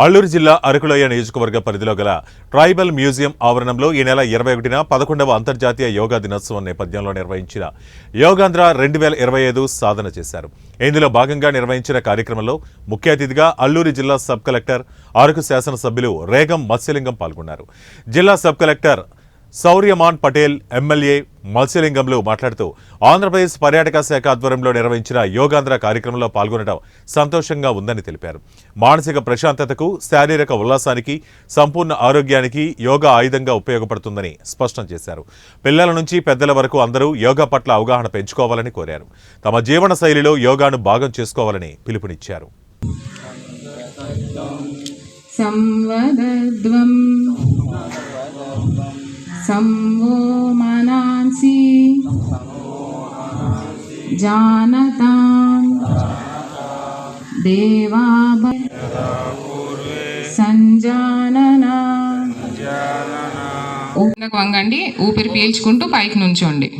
అల్లూరు జిల్లా అరకులోయ నియోజకవర్గ పరిధిలో గల ట్రైబల్ మ్యూజియం ఆవరణంలో ఈ నెల 21న 11వ అంతర్జాతీయ యోగా దినోత్సవం నేపథ్యంలో నిర్వహించిన యోగాంధ్ర 2025 సాధన చేశారు. ఇందులో భాగంగా నిర్వహించిన కార్యక్రమంలో ముఖ్య అతిథిగా అల్లూరు జిల్లా సబ్ కలెక్టర్, అరకు శాసనసభ్యులు రేగం మత్స్యలింగం పాల్గొన్నారు. జిల్లా sub collector Shouryaman Patel, MLA మత్స్యలింగంలు మాట్లాడుతూ ఆంధ్రప్రదేశ్ పర్యాటక శాఖ ఆధ్వర్యంలో నిర్వహించిన యోగాంధ్ర కార్యక్రమంలో పాల్గొనడం సంతోషంగా ఉందని తెలిపారు. మానసిక ప్రశాంతతకు, శారీరక ఉల్లాసానికి, సంపూర్ణ ఆరోగ్యానికి యోగా ఆయుధంగా ఉపయోగపడుతుందని స్పష్టం చేశారు. పిల్లల నుంచి పెద్దల వరకు అందరూ యోగా పట్ల అవగాహన పెంచుకోవాలని కోరారు. తమ జీవన శైలిలో యోగాను భాగం చేసుకోవాలని పిలుపునిచ్చారు. సంవో మనాంసి జానతాం దేవాభ సంజాననా. వంగండి, ఊపిరి పీల్చుకుంటూ పైకి నుంచోండి.